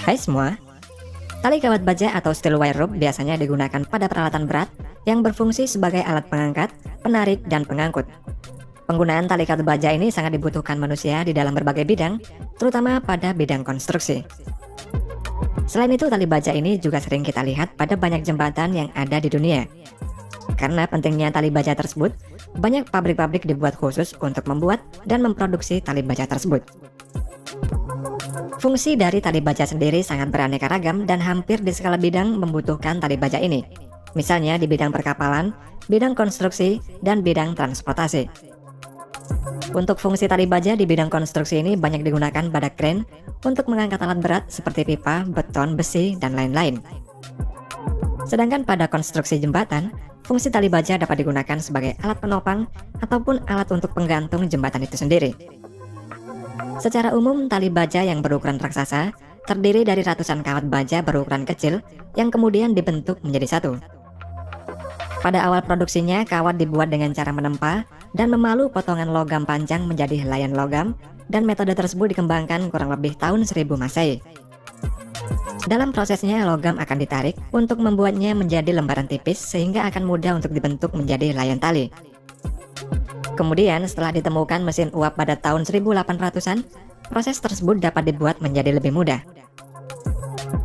Hai semua, tali kawat baja atau steel wire rope biasanya digunakan pada peralatan berat yang berfungsi sebagai alat pengangkat, penarik, dan pengangkut. Penggunaan tali kawat baja ini sangat dibutuhkan manusia di dalam berbagai bidang, terutama pada bidang konstruksi. Selain itu, tali baja ini juga sering kita lihat pada banyak jembatan yang ada di dunia. Karena pentingnya tali baja tersebut, banyak pabrik-pabrik dibuat khusus untuk membuat dan memproduksi tali baja tersebut. Fungsi dari tali baja sendiri sangat beraneka ragam dan hampir di segala bidang membutuhkan tali baja ini. Misalnya di bidang perkapalan, bidang konstruksi, dan bidang transportasi. Untuk fungsi tali baja di bidang konstruksi ini banyak digunakan pada kren untuk mengangkat alat berat seperti pipa, beton, besi, dan lain-lain. Sedangkan pada konstruksi jembatan, fungsi tali baja dapat digunakan sebagai alat penopang ataupun alat untuk penggantung jembatan itu sendiri. Secara umum, tali baja yang berukuran raksasa terdiri dari ratusan kawat baja berukuran kecil yang kemudian dibentuk menjadi satu. Pada awal produksinya, kawat dibuat dengan cara menempa dan memalu potongan logam panjang menjadi helaian logam, dan metode tersebut dikembangkan kurang lebih tahun 1000 Masehi. Dalam prosesnya, logam akan ditarik untuk membuatnya menjadi lembaran tipis sehingga akan mudah untuk dibentuk menjadi helaian tali. Kemudian setelah ditemukan mesin uap pada tahun 1800-an, proses tersebut dapat dibuat menjadi lebih mudah.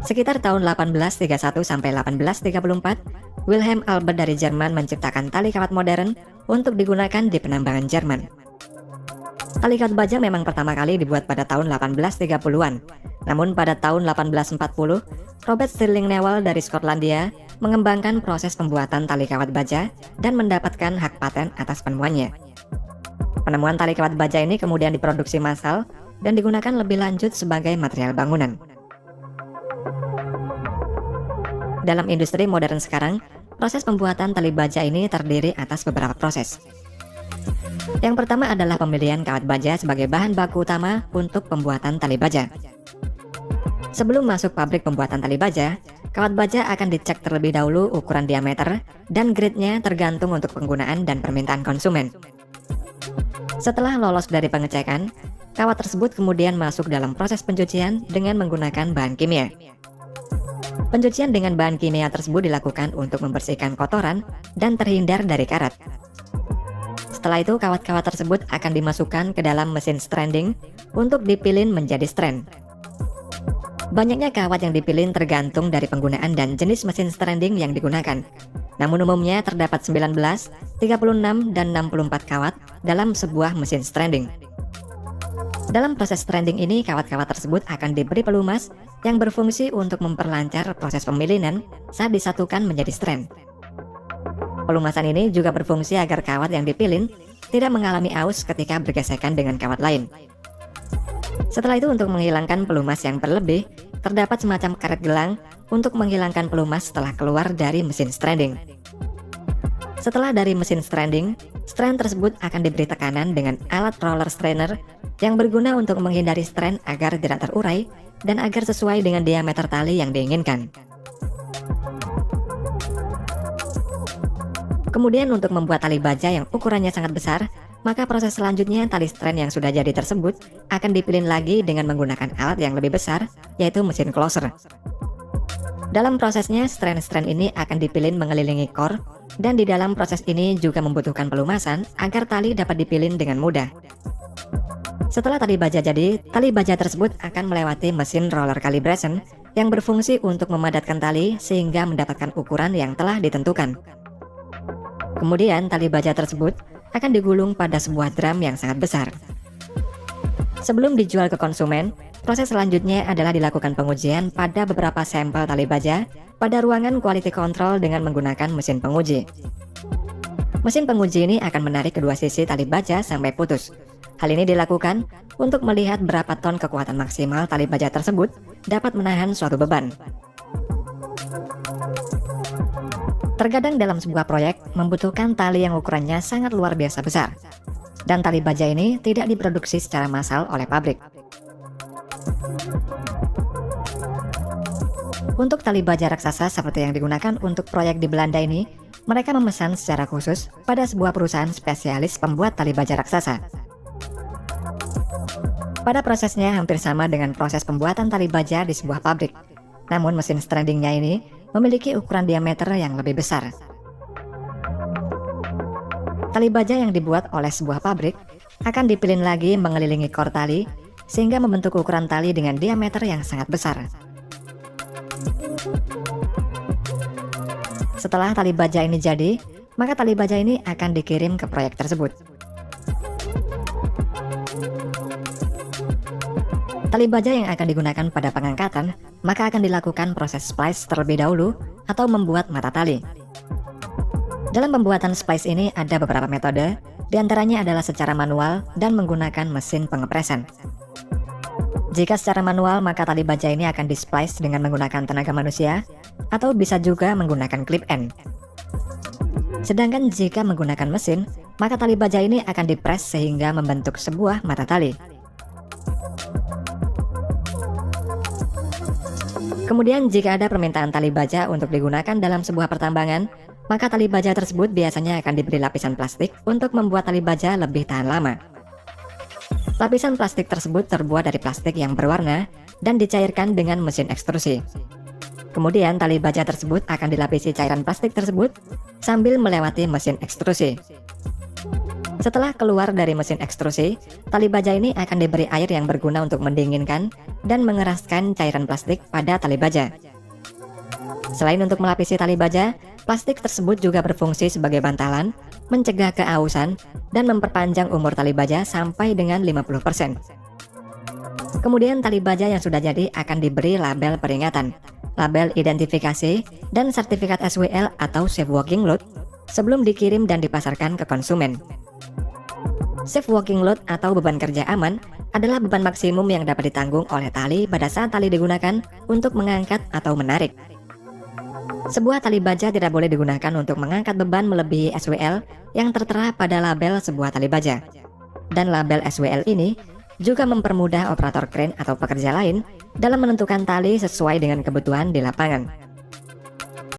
Sekitar tahun 1831 sampai 1834, Wilhelm Albert dari Jerman menciptakan tali kawat modern untuk digunakan di penambangan Jerman. Tali kawat baja memang pertama kali dibuat pada tahun 1830-an. Namun pada tahun 1840, Robert Stirling Newell dari Skotlandia mengembangkan proses pembuatan tali kawat baja dan mendapatkan hak paten atas penemuannya. Penemuan tali kawat baja ini kemudian diproduksi massal dan digunakan lebih lanjut sebagai material bangunan. Dalam industri modern sekarang, proses pembuatan tali baja ini terdiri atas beberapa proses. Yang pertama adalah pemilihan kawat baja sebagai bahan baku utama untuk pembuatan tali baja. Sebelum masuk pabrik pembuatan tali baja, kawat baja akan dicek terlebih dahulu ukuran diameter dan grade-nya tergantung untuk penggunaan dan permintaan konsumen. Setelah lolos dari pengecekan, kawat tersebut kemudian masuk dalam proses pencucian dengan menggunakan bahan kimia. Pencucian dengan bahan kimia tersebut dilakukan untuk membersihkan kotoran dan terhindar dari karat. Setelah itu, kawat-kawat tersebut akan dimasukkan ke dalam mesin stranding untuk dipilin menjadi strand. Banyaknya kawat yang dipilin tergantung dari penggunaan dan jenis mesin stranding yang digunakan. Namun umumnya terdapat 19, 36, dan 64 kawat dalam sebuah mesin stranding. Dalam proses stranding ini, kawat-kawat tersebut akan diberi pelumas yang berfungsi untuk memperlancar proses pemilinan saat disatukan menjadi strand. Pelumasan ini juga berfungsi agar kawat yang dipilin tidak mengalami aus ketika bergesekan dengan kawat lain. Setelah itu, untuk menghilangkan pelumas yang berlebih, terdapat semacam karet gelang untuk menghilangkan pelumas setelah keluar dari mesin stranding. Setelah dari mesin stranding, strand tersebut akan diberi tekanan dengan alat roller strainer yang berguna untuk menghindari strand agar tidak terurai dan agar sesuai dengan diameter tali yang diinginkan. Kemudian untuk membuat tali baja yang ukurannya sangat besar, maka proses selanjutnya tali strand yang sudah jadi tersebut akan dipilin lagi dengan menggunakan alat yang lebih besar, yaitu mesin closer. Dalam prosesnya, strand-strand ini akan dipilin mengelilingi core, dan di dalam proses ini juga membutuhkan pelumasan agar tali dapat dipilin dengan mudah. Setelah tali baja jadi, tali baja tersebut akan melewati mesin roller calibration yang berfungsi untuk memadatkan tali sehingga mendapatkan ukuran yang telah ditentukan. Kemudian tali baja tersebut akan digulung pada sebuah drum yang sangat besar. Sebelum dijual ke konsumen, proses selanjutnya adalah dilakukan pengujian pada beberapa sampel tali baja pada ruangan quality control dengan menggunakan mesin penguji. Mesin penguji ini akan menarik kedua sisi tali baja sampai putus. Hal ini dilakukan untuk melihat berapa ton kekuatan maksimal tali baja tersebut dapat menahan suatu beban. Terkadang dalam sebuah proyek membutuhkan tali yang ukurannya sangat luar biasa besar, dan tali baja ini tidak diproduksi secara massal oleh pabrik. Untuk tali baja raksasa seperti yang digunakan untuk proyek di Belanda ini, mereka memesan secara khusus pada sebuah perusahaan spesialis pembuat tali baja raksasa. Pada prosesnya hampir sama dengan proses pembuatan tali baja di sebuah pabrik. Namun mesin strandingnya ini memiliki ukuran diameter yang lebih besar. Tali baja yang dibuat oleh sebuah pabrik akan dipilin lagi mengelilingi kor tali sehingga membentuk ukuran tali dengan diameter yang sangat besar. Setelah tali baja ini jadi, maka tali baja ini akan dikirim ke proyek tersebut. Tali baja yang akan digunakan pada pengangkatan, maka akan dilakukan proses splice terlebih dahulu atau membuat mata tali. Dalam pembuatan splice ini ada beberapa metode, diantaranya adalah secara manual dan menggunakan mesin pengepresan. Jika secara manual, maka tali baja ini akan di-splice dengan menggunakan tenaga manusia, atau bisa juga menggunakan clip end. Sedangkan jika menggunakan mesin, maka tali baja ini akan dipres sehingga membentuk sebuah mata tali. Kemudian jika ada permintaan tali baja untuk digunakan dalam sebuah pertambangan, maka tali baja tersebut biasanya akan diberi lapisan plastik untuk membuat tali baja lebih tahan lama. Lapisan plastik tersebut terbuat dari plastik yang berwarna dan dicairkan dengan mesin ekstrusi. Kemudian tali baja tersebut akan dilapisi cairan plastik tersebut sambil melewati mesin ekstrusi. Setelah keluar dari mesin ekstrusi, tali baja ini akan diberi air yang berguna untuk mendinginkan dan mengeraskan cairan plastik pada tali baja. Selain untuk melapisi tali baja, plastik tersebut juga berfungsi sebagai bantalan, mencegah keausan, dan memperpanjang umur tali baja sampai dengan 50%. Kemudian tali baja yang sudah jadi akan diberi label peringatan, label identifikasi, dan sertifikat SWL atau Safe Working Load sebelum dikirim dan dipasarkan ke konsumen. Safe Working Load atau beban kerja aman adalah beban maksimum yang dapat ditanggung oleh tali pada saat tali digunakan untuk mengangkat atau menarik. Sebuah tali baja tidak boleh digunakan untuk mengangkat beban melebihi SWL yang tertera pada label sebuah tali baja. Dan label SWL ini juga mempermudah operator kren atau pekerja lain dalam menentukan tali sesuai dengan kebutuhan di lapangan.